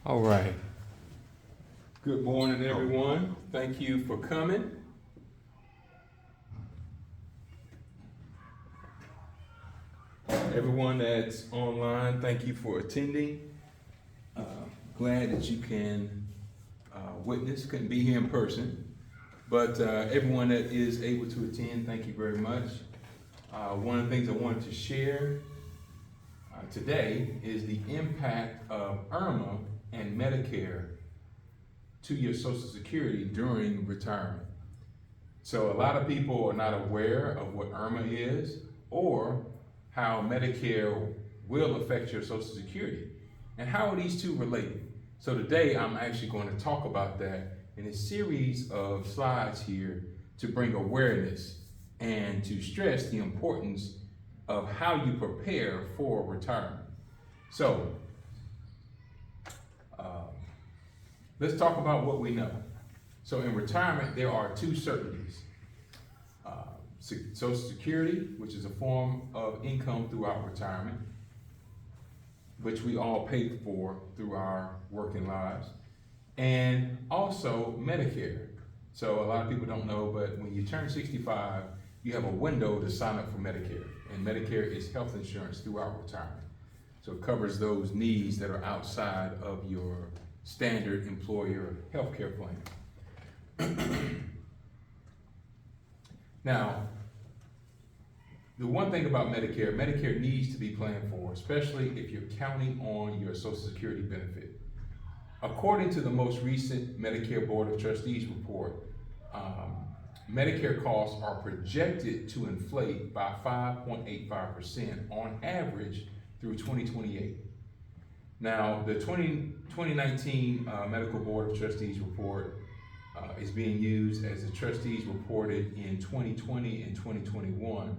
All right. Good morning, everyone. Thank you for coming. Everyone that's online, thank you for attending. Glad that you can witness, couldn't be here in person, but everyone that is able to attend, thank you very much. One of the things I wanted to share today is the impact of IRMAA and Medicare to your Social Security during retirement. So a lot of people are not aware of what IRMAA is or how Medicare will affect your Social Security and how are these two related. So today I'm actually going to talk about that in a series of slides here to bring awareness and to stress the importance of how you prepare for retirement. So let's talk about what we know. So in retirement, there are two certainties. Social Security, which is a form of income throughout retirement, which we all pay for through our working lives, and also Medicare. So a lot of people don't know, but when you turn 65, you have a window to sign up for Medicare, and Medicare is health insurance throughout retirement. So it covers those needs that are outside of your standard employer healthcare plan. Now, the one thing about Medicare, Medicare needs to be planned for, especially if you're counting on your Social Security benefit. According to the most recent Medicare Board of Trustees report, Medicare costs are projected to inflate by 5.85% on average through 2028. Now, the 2019 Medical Board of Trustees report is being used as the trustees reported in 2020 and 2021.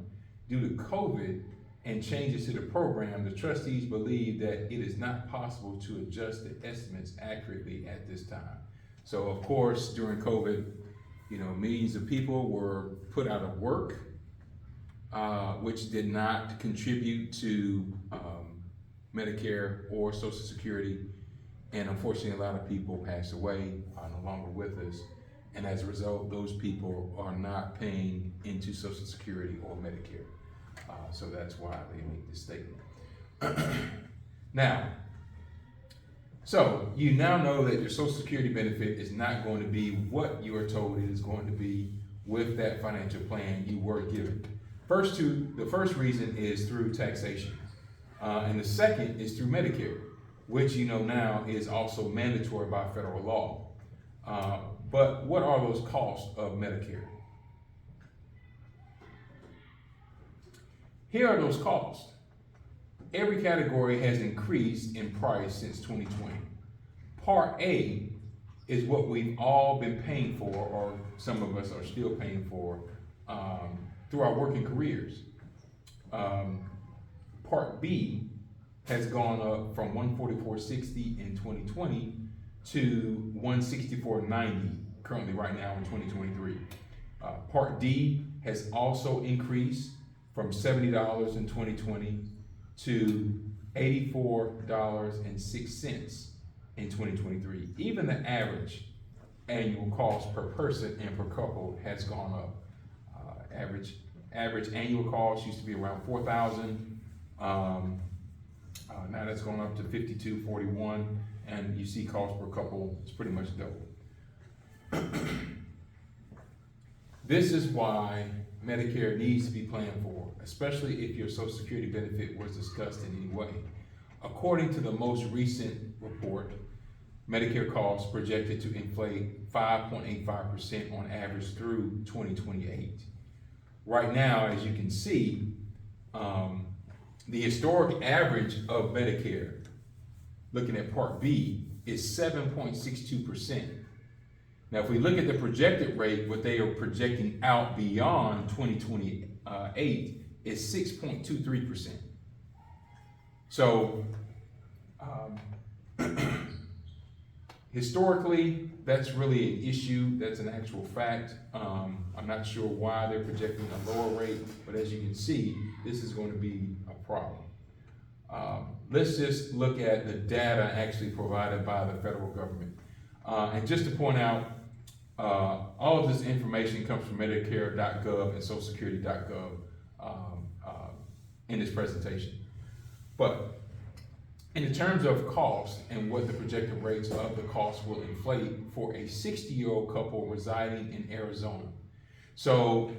Due to COVID and changes to the program, the trustees believe that it is not possible to adjust the estimates accurately at this time. So of course, during COVID, millions of people were put out of work, which did not contribute to Medicare or Social Security. And unfortunately, a lot of people passed away, are no longer with us. And as a result, those people are not paying into Social Security or Medicare. So that's why they make this statement. Now, so you now know that your Social Security benefit is not going to be what you are told it is going to be with that financial plan you were given. The first reason is through taxation. And the second is through Medicare, which now is also mandatory by federal law. But what are those costs of Medicare? Here are those costs. Every category has increased in price since 2020. Part A is what we've all been paying for, or some of us are still paying for, through our working careers. Part B has gone up from $144.60 in 2020 to $164.90 currently right now in 2023. Part D has also increased from $70 in 2020 to $84.06 in 2023. Even the average annual cost per person and per couple has gone up. Average annual cost used to be around $4,000. Now that's going up to $52.41, and you see cost per couple is pretty much double. This is why Medicare needs to be planned for, especially if your Social Security benefit was discussed in any way. According to the most recent report, Medicare costs projected to inflate 5.85% on average through 2028. Right now, as you can see, the historic average of Medicare, looking at Part B, is 7.62%. Now, if we look at the projected rate, what they are projecting out beyond 2028 is 6.23%. So, historically, that's really an issue. That's an actual fact. I'm not sure why they're projecting a lower rate, but as you can see, this is going to be a problem. let's just look at the data actually provided by the federal government. And just to point out, all of this information comes from Medicare.gov and SocialSecurity.gov in this presentation. But in the terms of cost and what the projected rates of the cost will inflate for a 60-year-old couple residing in Arizona. So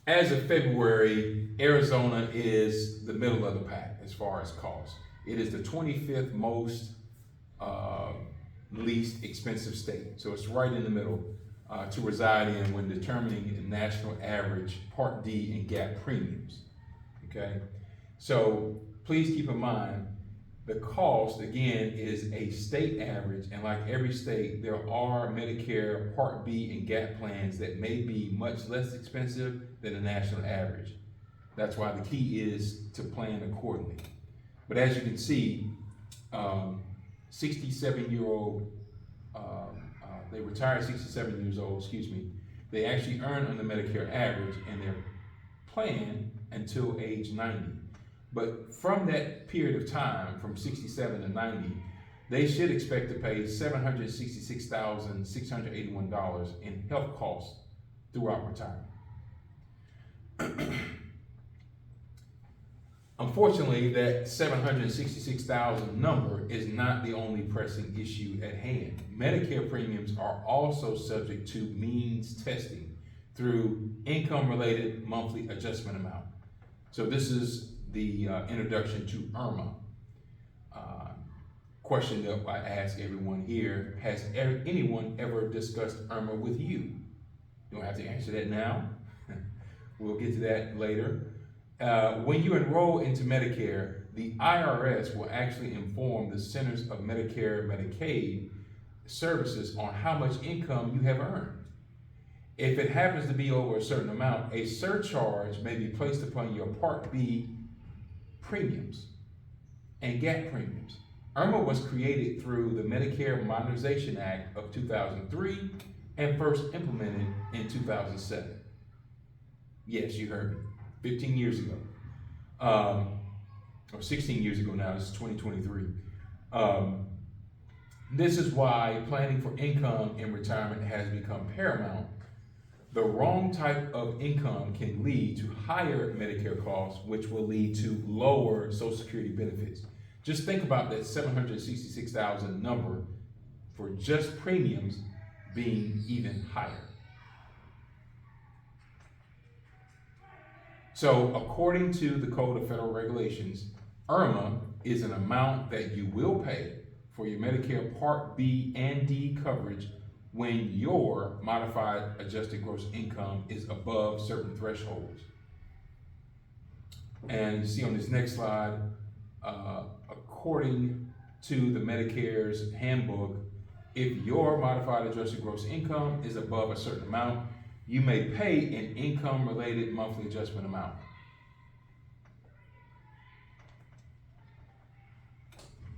as of February, Arizona is the middle of the pack as far as cost. It is the 25th most least expensive state. So it's right in the middle to reside in when determining the national average Part D and GAP premiums. Okay, so please keep in mind the cost, again, is a state average, and like every state, there are Medicare Part B and GAP plans that may be much less expensive than the national average. That's why the key is to plan accordingly. But as you can see, 67-year-old, they retired 67 years old, they actually earn on the Medicare average and their plan until age 90. But from that period of time, from 67 to 90, they should expect to pay $766,681 in health costs throughout retirement. Unfortunately, that 766,000 number is not the only pressing issue at hand. Medicare premiums are also subject to means testing through income-related monthly adjustment amount. So this is the introduction to IRMAA. Question that I ask everyone here, has anyone ever discussed IRMAA with you? You don't have to answer that now. We'll get to that later. When you enroll into Medicare, the IRS will actually inform the Centers of Medicare and Medicaid services on how much income you have earned. If it happens to be over a certain amount, a surcharge may be placed upon your Part B premiums and GAP premiums. IRMAA was created through the Medicare Modernization Act of 2003 and first implemented in 2007. Yes, you heard me, 15 years ago, or 16 years ago now, this is 2023. This is why planning for income in retirement has become paramount. The wrong type of income can lead to higher Medicare costs, which will lead to lower Social Security benefits. Just think about that 766,000 number for just premiums being even higher. So according to the Code of Federal Regulations, IRMAA is an amount that you will pay for your Medicare Part B and D coverage when your modified adjusted gross income is above certain thresholds. And you see on this next slide, according to the Medicare's handbook, if your modified adjusted gross income is above a certain amount, you may pay an income-related monthly adjustment amount.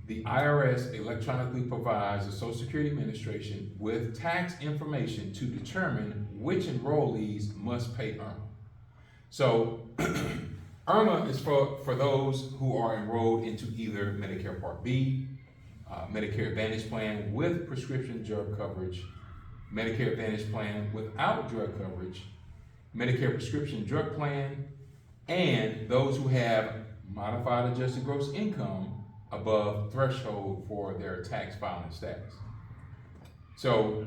The IRS electronically provides the Social Security Administration with tax information to determine which enrollees must pay IRMAA. So IRMAA is for those who are enrolled into either Medicare Part B, Medicare Advantage Plan with prescription drug coverage, Medicare Advantage Plan without drug coverage, Medicare Prescription Drug Plan, and those who have modified adjusted gross income above threshold for their tax filing status. So,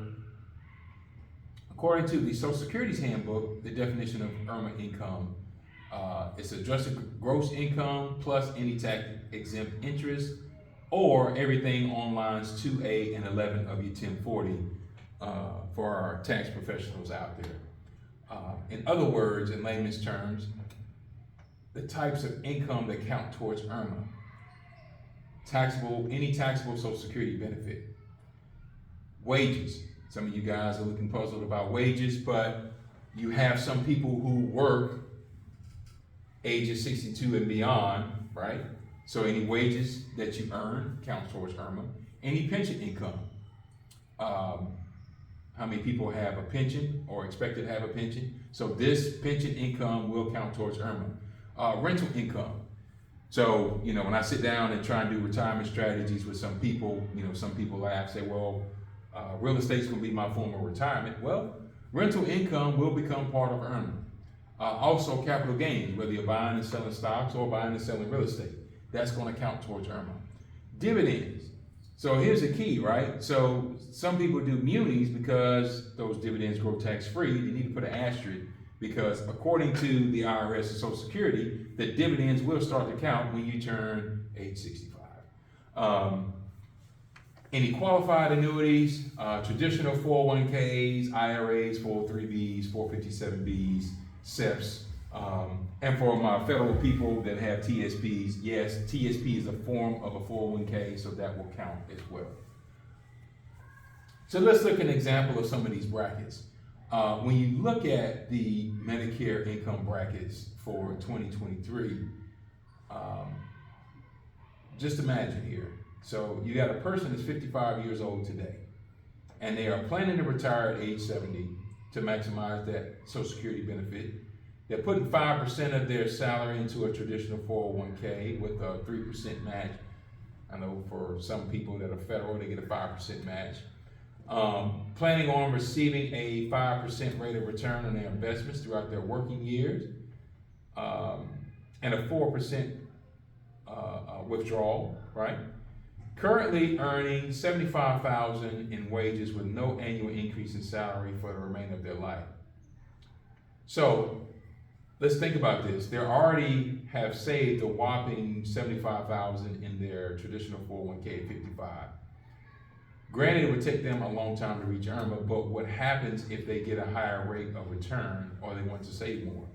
according to the Social Security's handbook, the definition of IRMAA income is adjusted gross income plus any tax exempt interest or everything on lines 2A and 11 of your 1040 for our tax professionals out there. In other words, in layman's terms, the types of income that count towards IRMAA. Any taxable Social Security benefit. Wages. Some of you guys are looking puzzled about wages, but you have some people who work ages 62 and beyond, right? So any wages that you earn counts towards IRMAA. Any pension income. How many people have a pension or expected to have a pension? So this pension income will count towards IRMAA. Rental income. So, when I sit down and try and do retirement strategies with some people, some people laugh, say, well, real estate's gonna be my form of retirement. Well, rental income will become part of IRMAA. Also capital gains, whether you're buying and selling stocks or buying and selling real estate, that's gonna count towards IRMAA. Dividends. So here's the key, right? So some people do munis because those dividends grow tax-free. You need to put an asterisk because according to the IRS and Social Security, the dividends will start to count when you turn age 65. Any qualified annuities, traditional 401ks, IRAs, 403bs, 457bs, SEPs, and for my federal people that have TSPs, yes, TSP is a form of a 401k, so that will count as well. So let's look at an example of some of these brackets. When you look at the Medicare income brackets for 2023, just imagine here. So you got a person that's 55 years old today, and they are planning to retire at age 70 to maximize that Social Security benefit. They're putting 5% of their salary into a traditional 401k with a 3% match. I know for some people that are federal, they get a 5% match. Planning on receiving a 5% rate of return on their investments throughout their working years, and a 4% withdrawal, right? Currently earning $75,000 in wages with no annual increase in salary for the remainder of their life. So let's think about this. They already have saved a whopping $75,000 in their traditional 401k at 55. Granted, it would take them a long time to reach IRMAA, but what happens if they get a higher rate of return or they want to save more?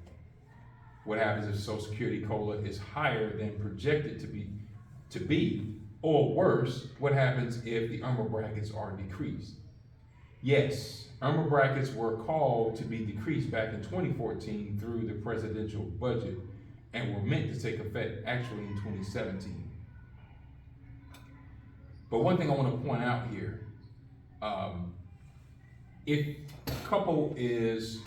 What happens if Social Security COLA is higher than projected to be, or worse, what happens if the IRMAA brackets are decreased? Yes, IRMAA brackets were called to be decreased back in 2014 through the presidential budget and were meant to take effect actually in 2017. But one thing I want to point out here, if a couple is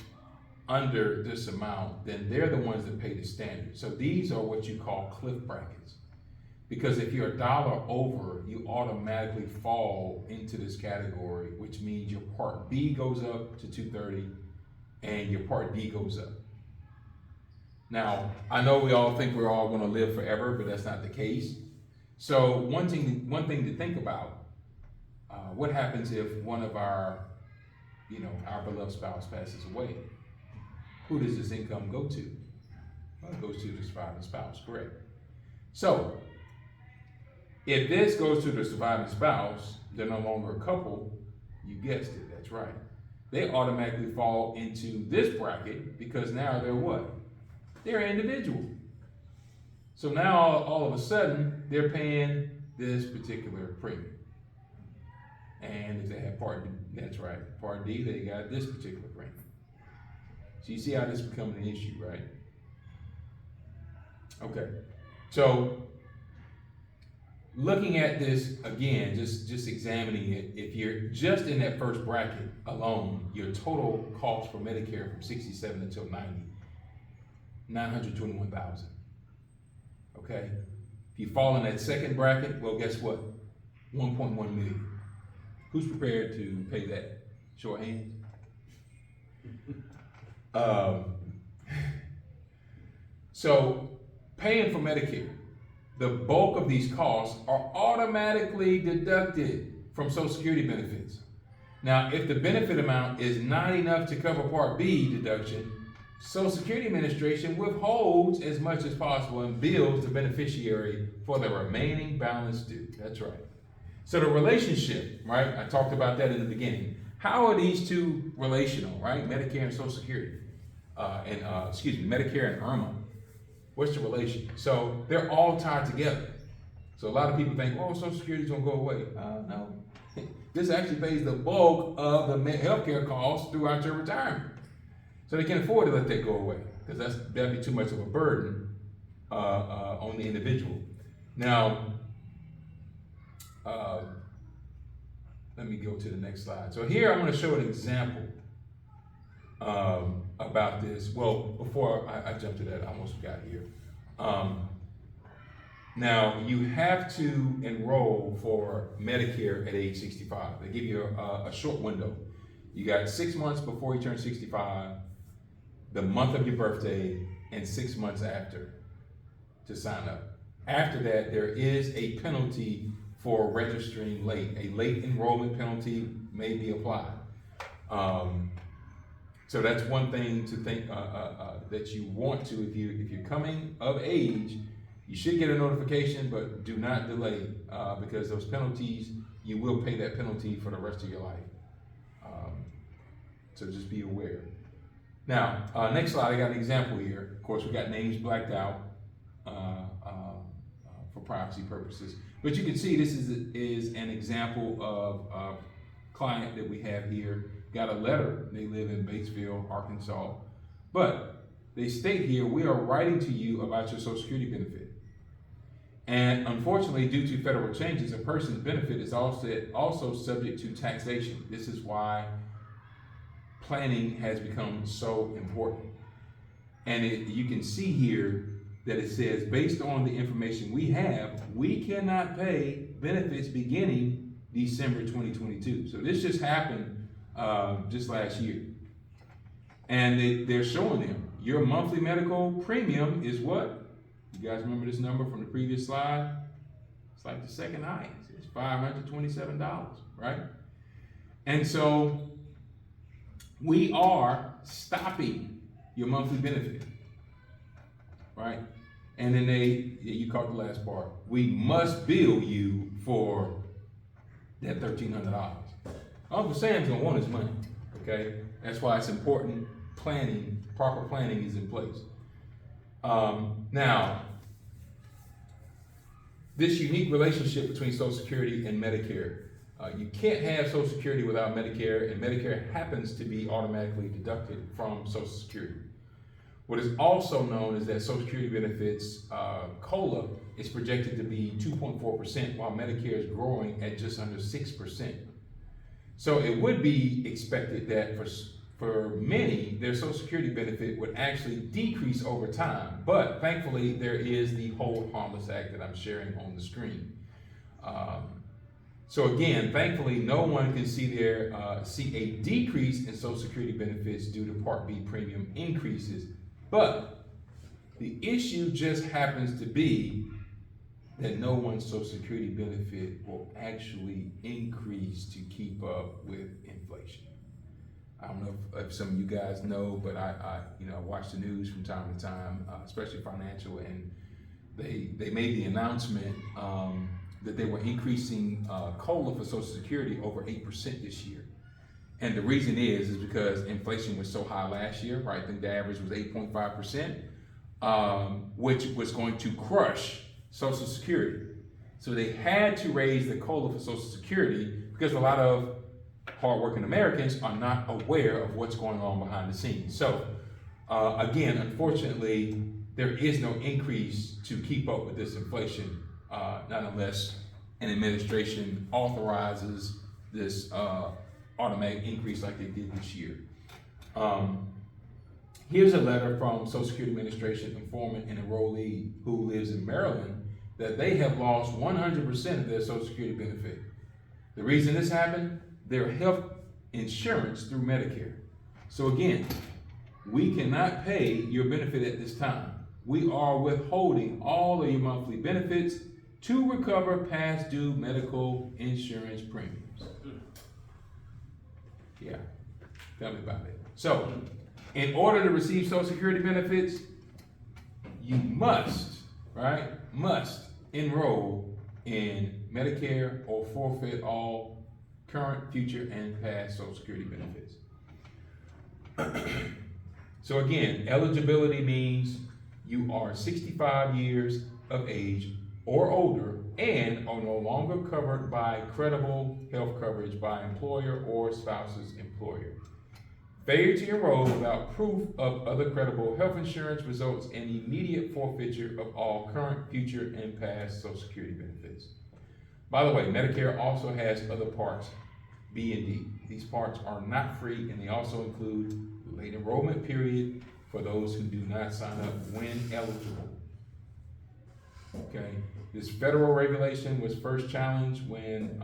under this amount, then they're the ones that pay the standard. So these are what you call cliff brackets. Because if you're $1 over, you automatically fall into this category, which means your Part B goes up to $230 and your Part D goes up. Now, I know we all think we're all going to live forever, but that's not the case. So one thing to think about, what happens if one of our beloved spouse passes away? Who does this income go to? Well, it goes to the surviving spouse, correct? So if this goes to the surviving spouse, they're no longer a couple, you guessed it, that's right. They automatically fall into this bracket because now they're what? They're an individual. So now all of a sudden, they're paying this particular premium. And if they have Part D, that's right, Part D, they got this particular premium. So you see how this is becoming an issue, right? Okay, so looking at this again, just examining it, if you're just in that first bracket alone, your total cost for Medicare from 67 until 90, $921,000. Okay, if you fall in that second bracket, well, guess what? 1.1 million. Who's prepared to pay that? Show of hands. So paying for Medicare, the bulk of these costs are automatically deducted from Social Security benefits. Now, if the benefit amount is not enough to cover Part B deduction, Social Security Administration withholds as much as possible and bills the beneficiary for the remaining balance due. That's right. So the relationship, right? I talked about that in the beginning. How are these two relational, right? Medicare and Social Security, Medicare and IRMAA. What's the relation? So they're all tied together. So a lot of people think, oh, Social Security is gonna go away. No. This actually pays the bulk of the healthcare costs throughout your retirement. So they can't afford to let that go away because that'd be too much of a burden on the individual. Now, let me go to the next slide. So here I'm going to show an example about this. Well, before I jump to that, I almost forgot here. Now, you have to enroll for Medicare at age 65. They give you a short window. You got 6 months before you turn 65, the month of your birthday, and 6 months after to sign up. After that, there is a penalty for registering late. A late enrollment penalty may be applied. So that's one thing to think that you want to, if you're coming of age, you should get a notification, but do not delay because those penalties, you will pay that penalty for the rest of your life. So just be aware. Now, next slide, I got an example here. Of course, we got names blacked out for privacy purposes. But you can see this is an example of a client that we have here. Got a letter. They live in Batesville, Arkansas. But they state here, we are writing to you about your Social Security benefit. And unfortunately, due to federal changes, a person's benefit is also subject to taxation. This is why planning has become so important. And you can see here that it says, based on the information we have, we cannot pay benefits beginning December 2022. So this just happened just last year. And they're showing them, your monthly medical premium is what? You guys remember this number from the previous slide? It's like the second highest. It's $527, right? And so we are stopping your monthly benefit, right? And then you caught the last part. We must bill you for that $1,300. Uncle Sam's gonna want his money, okay? That's why it's important planning, proper planning is in place. Now, this unique relationship between Social Security and Medicare. You can't have Social Security without Medicare, and Medicare happens to be automatically deducted from Social Security. What is also known is that Social Security benefits, COLA, is projected to be 2.4%, while Medicare is growing at just under 6%. So it would be expected that for many, their Social Security benefit would actually decrease over time. But thankfully, there is the Hold Harmless Act that I'm sharing on the screen. So again, thankfully, no one can see a decrease in Social Security benefits due to Part B premium increases. But the issue just happens to be that no one's Social Security benefit will actually increase to keep up with inflation. I don't know if some of you guys know, but I watch the news from time to time, especially financial, and they made the announcement that they were increasing COLA for Social Security over 8% this year. And the reason is because inflation was so high last year, right? I think the average was 8.5%, which was going to crush Social Security. So they had to raise the COLA for Social Security because a lot of hardworking Americans are not aware of what's going on behind the scenes. So again, unfortunately, there is no increase to keep up with this inflation, not unless an administration authorizes this automatic increase like they did this year. Here's a letter from Social Security Administration informing an enrollee who lives in Maryland that they have lost 100% of their Social Security benefit. The reason this happened? Their health insurance through Medicare. So again, we cannot pay your benefit at this time. We are withholding all of your monthly benefits to recover past due medical insurance premiums. Yeah, tell me about it. So, in order to receive Social Security benefits, you must enroll in Medicare or forfeit all current, future, and past Social Security benefits. So again, eligibility means you are 65 years of age or older and are no longer covered by credible health coverage by employer or spouse's employer. Failure to enroll without proof of other credible health insurance results in immediate forfeiture of all current, future, and past Social Security benefits. By the way, Medicare also has other parts, B and D. These parts are not free, and they also include late enrollment period for those who do not sign up when eligible. Okay, This federal regulation was first challenged when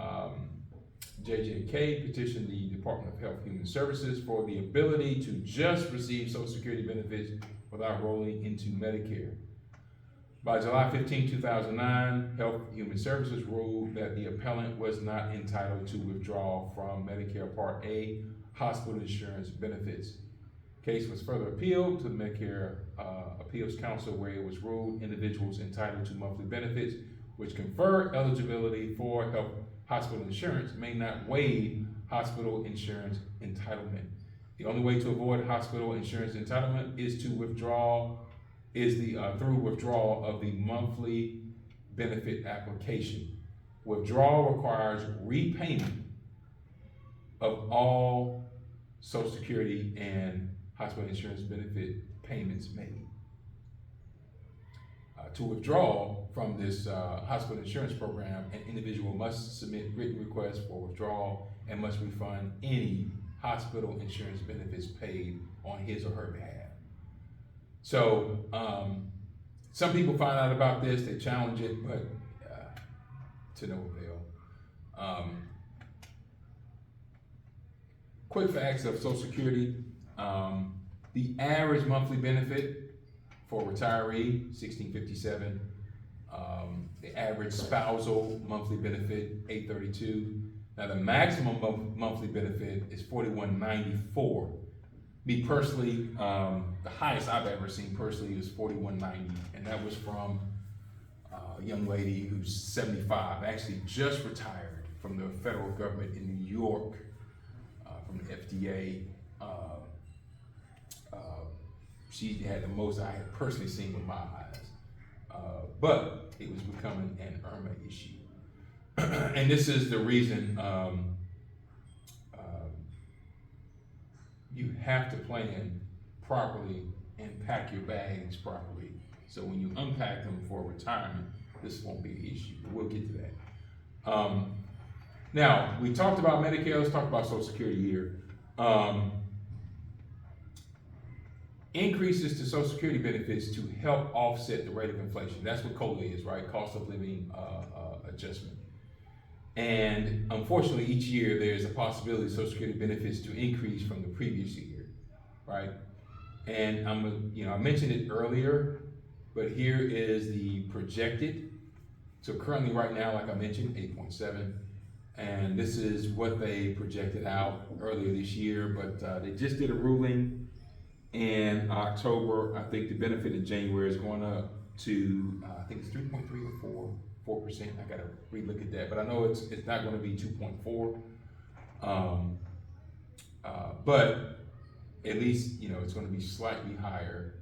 JJK petitioned the Department of Health and Human Services for the ability to just receive Social Security benefits without rolling into Medicare. By July 15, 2009, Health and Human Services ruled that the appellant was not entitled to withdraw from Medicare Part A hospital insurance benefits. Case was further appealed to the Medicare Appeals Council, where it was ruled individuals entitled to monthly benefits which confer eligibility for health hospital insurance may not waive hospital insurance entitlement. The only way to avoid hospital insurance entitlement is to withdraw, through withdrawal of the monthly benefit application. Withdrawal requires repayment of all Social Security and hospital insurance benefit payments made. To withdraw from this hospital insurance program, an individual must submit written requests for withdrawal and must refund any hospital insurance benefits paid on his or her behalf. So some people find out about this, they challenge it, but to no avail. Quick facts of Social Security. The average monthly benefit for retiree, $1,657. The average spousal monthly benefit, $832. Now the maximum monthly benefit is $4,194. Me personally, the highest I've ever seen personally is $4,190, and that was from a young lady who's 75, actually just retired from the federal government in New York, from the FDA. She had the most I had personally seen with my eyes, but it was becoming an IRMAA issue. And this is the reason you have to plan properly and pack your bags properly. So when you unpack them for retirement, this won't be an issue. We'll get to that. Now, we talked about Medicare, let's talk about Social Security here. Increases to Social Security benefits to help offset the rate of inflation. That's what COLA is, right? Cost of living adjustment. And unfortunately, each year there's a possibility of Social Security benefits to increase from the previous year, right? And I mentioned it earlier, but here is the projected. So currently, right now, like I mentioned, 8.7, and this is what they projected out earlier this year. But they just did a ruling in October. I think the benefit in January is going up to I think it's 3.3 or 4%. I gotta relook at that, but I know it's not going to be 2.4. But at least it's going to be slightly higher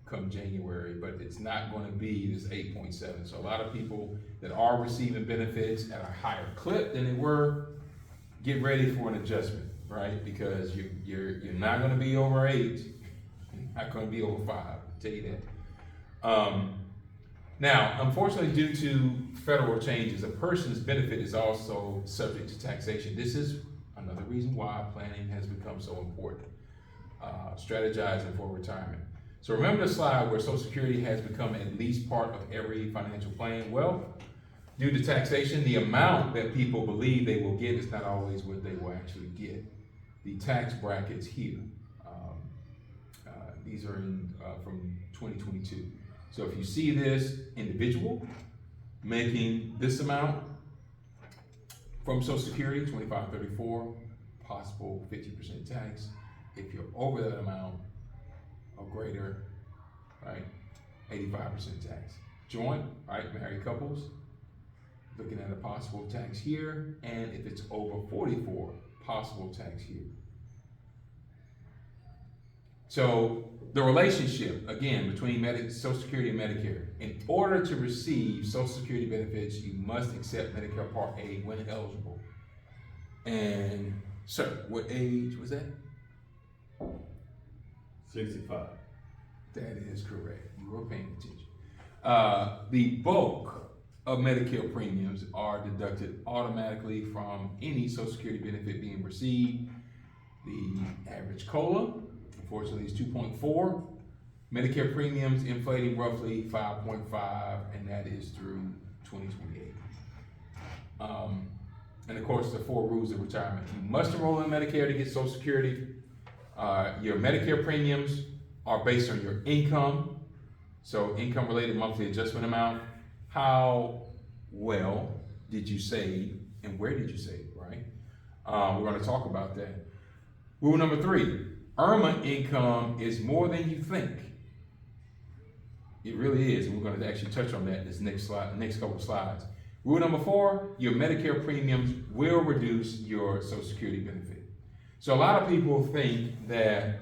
come January, but it's not going to be this 8.7. So a lot of people that are receiving benefits at a higher clip than they were, get ready for an adjustment, right? Because you're not going to be over 8, you're not going to be over 5. I'll tell you that. Now, unfortunately, due to federal changes, a person's benefit is also subject to taxation. This is another reason why planning has become so important. Strategizing for retirement. So remember the slide where Social Security has become at least part of every financial plan? Well, due to taxation, the amount that people believe they will get is not always what they will actually get. The tax brackets here, these are from 2022. So if you see this individual making this amount from Social Security, 2534, possible 50% tax. If you're over that amount or greater, right, 85% tax. Joint, right, married couples, looking at a possible tax here, and if it's over 44, possible tax here. So the relationship, again, between Social Security and Medicare. In order to receive Social Security benefits, you must accept Medicare Part A when eligible. And sir, what age was that? 65. That is correct. You were paying attention. The bulk of Medicare premiums are deducted automatically from any Social Security benefit being received. The average COLA, unfortunately, is 2.4. Medicare premiums inflating roughly 5.5, and that is through 2028. And of course, the 4 rules of retirement. You must enroll in Medicare to get Social Security. Your Medicare premiums are based on your income. So income-related monthly adjustment amount. How well did you save and where did you save, right? We're going to talk about that. Rule number 3, IRMAA income is more than you think. It really is, and we're going to actually touch on that in this next slide, next couple of slides. Rule number 4, your Medicare premiums will reduce your Social Security benefit. So a lot of people think that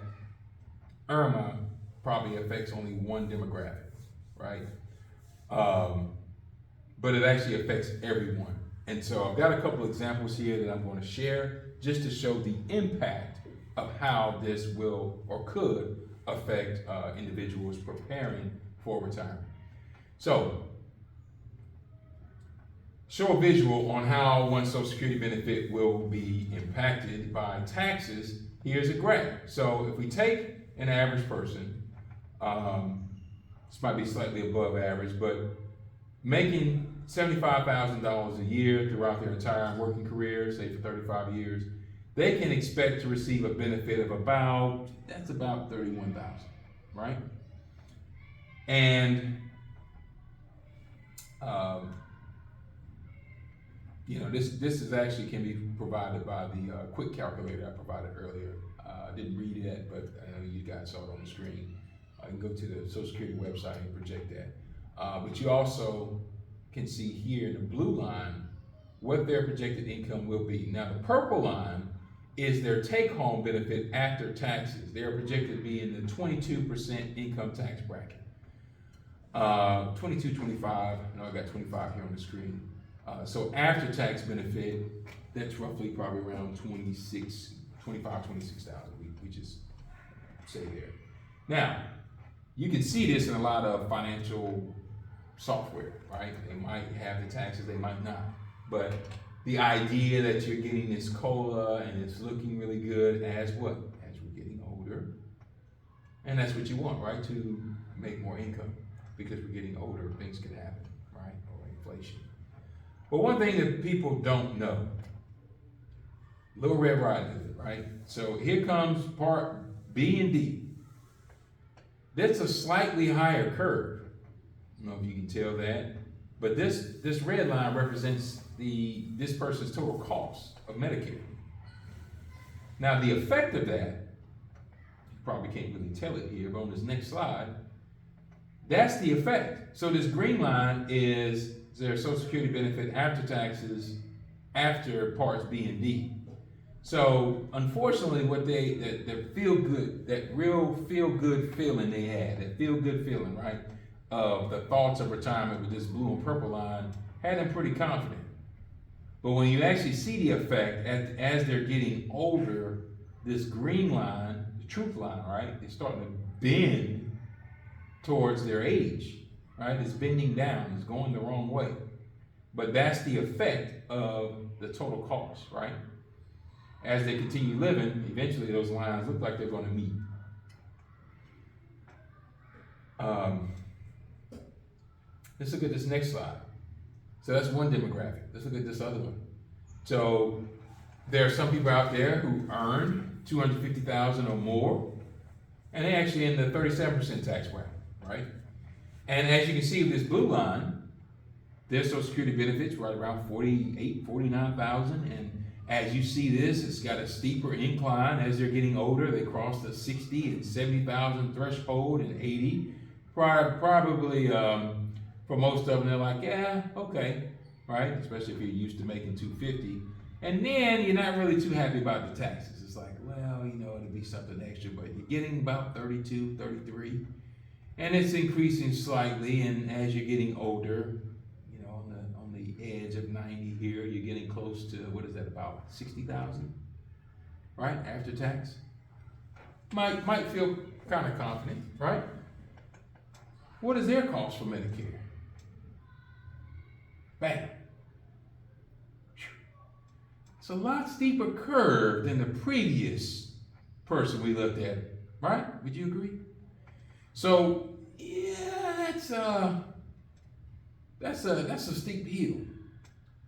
IRMAA probably affects only one demographic, right? But it actually affects everyone. And so I've got a couple of examples here that I'm going to share just to show the impact of how this will or could affect individuals preparing for retirement. So, show a visual on how one's Social Security benefit will be impacted by taxes. Here's a graph. So if we take an average person, this might be slightly above average, but making $75,000 a year throughout their entire working career, say for 35 years, they can expect to receive a benefit of about $31,000, right? And this is actually can be provided by the quick calculator I provided earlier. I didn't read it, but I know you guys saw it on the screen. I can go to the Social Security website and project that. But you also can see here in the blue line what their projected income will be. Now the purple line is their take-home benefit after taxes. They are projected to be in the 22% income tax bracket. 22, 25, no, I got 25 here on the screen. So after tax benefit, that's roughly probably around 26,000. We just say there. Now, you can see this in a lot of financial software, right? They might have the taxes, they might not. But the idea that you're getting this COLA and it's looking really good as what? As we're getting older. And that's what you want, right? To make more income. Because we're getting older, things can happen, right? Or inflation. But one thing that people don't know, Little Red Riding Hood, right? So here comes part B and D. That's a slightly higher curve. I don't know if you can tell that, but this red line represents this person's total cost of Medicare. Now the effect of that, you probably can't really tell it here, but on this next slide, that's the effect. So this green line is their Social Security benefit after taxes, after parts B and D. So unfortunately, what that feel good, that real feel good feeling they had, that feel good feeling, right, of the thoughts of retirement with this blue and purple line, had them pretty confident. But when you actually see the effect as they're getting older, this green line, the truth line, right, it's starting to bend towards their age, right? It's bending down, it's going the wrong way. But that's the effect of the total cost, right? As they continue living, eventually those lines look like they're going to meet. Let's look at this next slide. So that's one demographic. Let's look at this other one. So there are some people out there who earn $250,000 or more, and they're actually in the 37% tax bracket, right? And as you can see with this blue line, their Social Security benefits right around $48,000, $49,000, and as you see this, it's got a steeper incline as they're getting older. They cross the 60 and 70,000 threshold and 80. Probably for most of them, they're like, yeah, okay, right? Especially if you're used to making $250. And then you're not really too happy about the taxes. It's like, well, it'll be something extra, but you're getting about 32, 33. And it's increasing slightly, and as you're getting older, on the edge of 90 here, you're getting close to, what is that, about 60,000, right, after tax? Might feel kind of confident, right? What is their cost for Medicare? Bam. It's a lot steeper curve than the previous person we looked at, right? Would you agree? So yeah, that's a steep hill,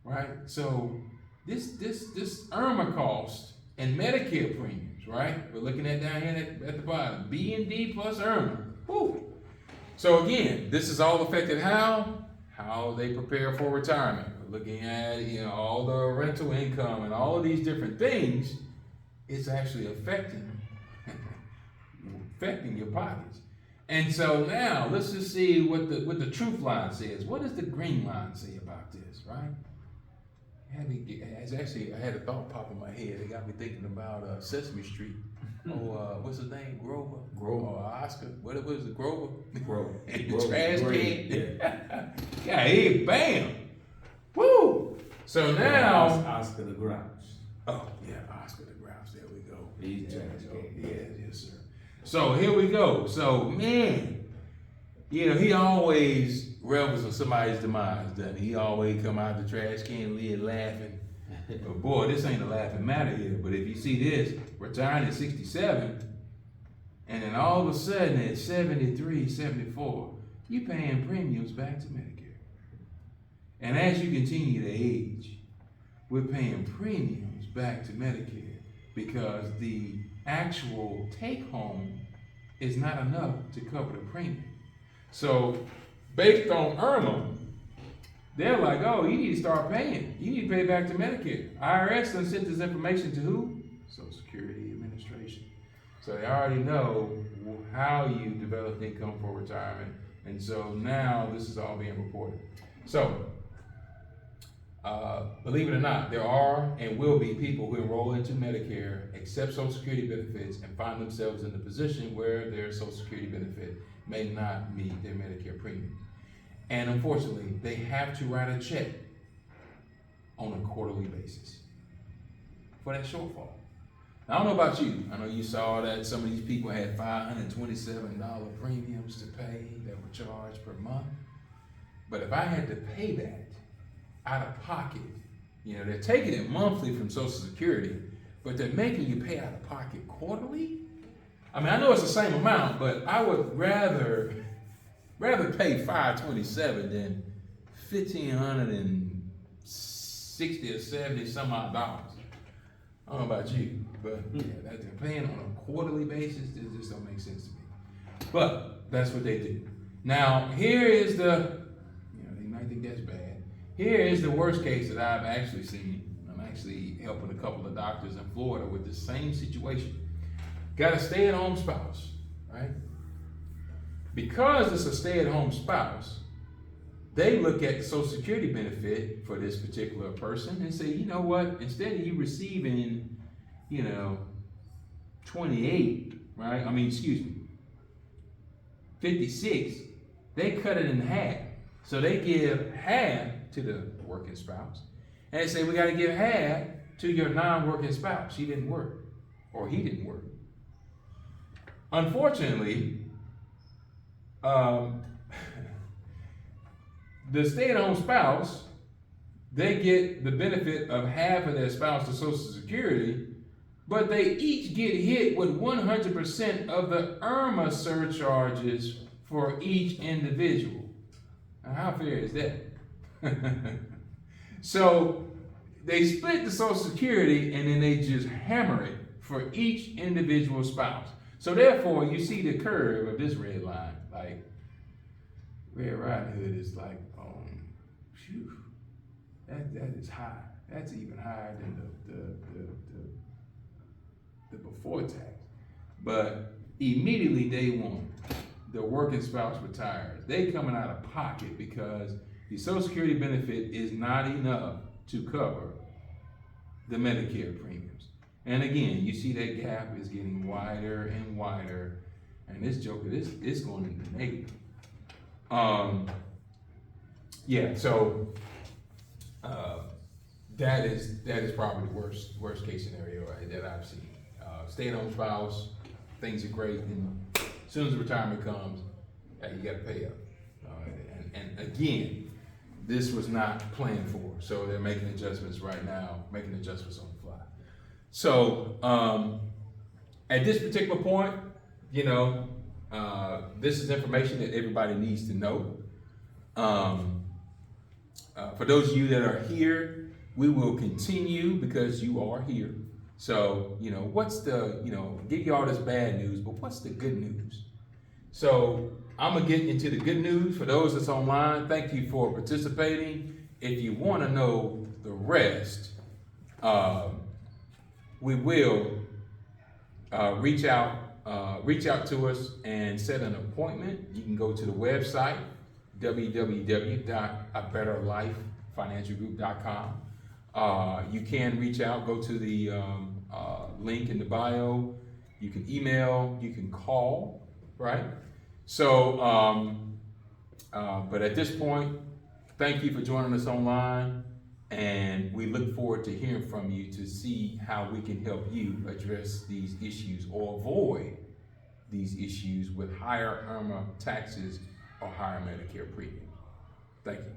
right? So this IRMAA cost and Medicare premiums, right? We're looking at down here at the bottom, B and D plus IRMAA. Whew. So again, this is all affected how they prepare for retirement. We're looking at all the rental income and all of these different things. It's actually affecting your pockets. And so now let's just see what the truth line says. What does the green line say about this, right? I had a thought pop in my head. It got me thinking about Sesame Street. What's his name? Grover. Or Oscar. What was it? Grover. And the trash can. Yeah, hey, bam. Woo. So now Oscar the Grouch. Oh yeah, Oscar the Grouch. There we go. He's trash can. Yes, sir. So here we go. So man, he always revels on somebody's demise, doesn't he? He always come out the trash can lid laughing. But boy, this ain't a laughing matter here. But if you see this, retiring at 67, and then all of a sudden at 73, 74, you paying premiums back to Medicare. And as you continue to age, we're paying premiums back to Medicare because the actual take home is not enough to cover the premium. So based on IRMAA, they're like, oh, you need to start paying. You need to pay back to Medicare. IRS done sent this information to who? Social Security Administration. So they already know how you develop income for retirement. And so now this is all being reported. So believe it or not, there are and will be people who enroll into Medicare, accept Social Security benefits, and find themselves in the position where their Social Security benefit may not meet their Medicare premium. And unfortunately, they have to write a check on a quarterly basis for that shortfall. Now, I don't know about you. I know you saw that some of these people had $527 premiums to pay that were charged per month. But if I had to pay that out of pocket, they're taking it monthly from Social Security, but they're making you pay out of pocket quarterly. I mean, I know it's the same amount, but I would rather pay $527 than $1,560 or $70 some odd dollars. I don't know about you, but yeah, that they're paying on a quarterly basis, this just don't make sense to me. But that's what they do. Now, here is they might think that's bad. Here is the worst case that I've actually seen. I'm actually helping a couple of doctors in Florida with the same situation. Got a stay-at-home spouse, right? Because it's a stay-at-home spouse, they look at the Social Security benefit for this particular person and say, you know what, instead of you receiving, 28, right? 56, they cut it in half. So they give half to the working spouse. And they say, we got to give half to your non-working spouse. She didn't work, or he didn't work. Unfortunately, the stay-at-home spouse, they get the benefit of half of their spouse's Social Security, but they each get hit with 100% of the IRMAA surcharges for each individual. Now, how fair is that? So they split the Social Security and then they just hammer it for each individual spouse. So therefore, you see the curve of this red line, like Red Riding Hood is like, that is high. That's even higher than the before tax. But immediately day one, the working spouse retires. They coming out of pocket because the Social Security benefit is not enough to cover the Medicare premiums. And again, you see that gap is getting wider and wider, and this joker, it's going into negative. That is probably the worst case scenario that I've seen. Stay-at-home spouse, things are great, and as soon as the retirement comes, you got to pay up. And again, this was not planned for, so they're making adjustments right now, making adjustments on the fly. So at this particular point, This is information that everybody needs to know. For those of you that are here, we will continue because you are here. So, what's the, give you all this bad news, but what's the good news? So, I'm gonna get into the good news. For those that's online, thank you for participating. If you wanna know the rest, we will reach out to us and set an appointment. You can go to the website, www.abetter.lifefinancialgroup.com. You can reach out, go to the link in the bio. You can email, you can call, right? So, but at this point, thank you for joining us online, and we look forward to hearing from you to see how we can help you address these issues or avoid these issues with higher IRMAA taxes or higher Medicare premiums. Thank you.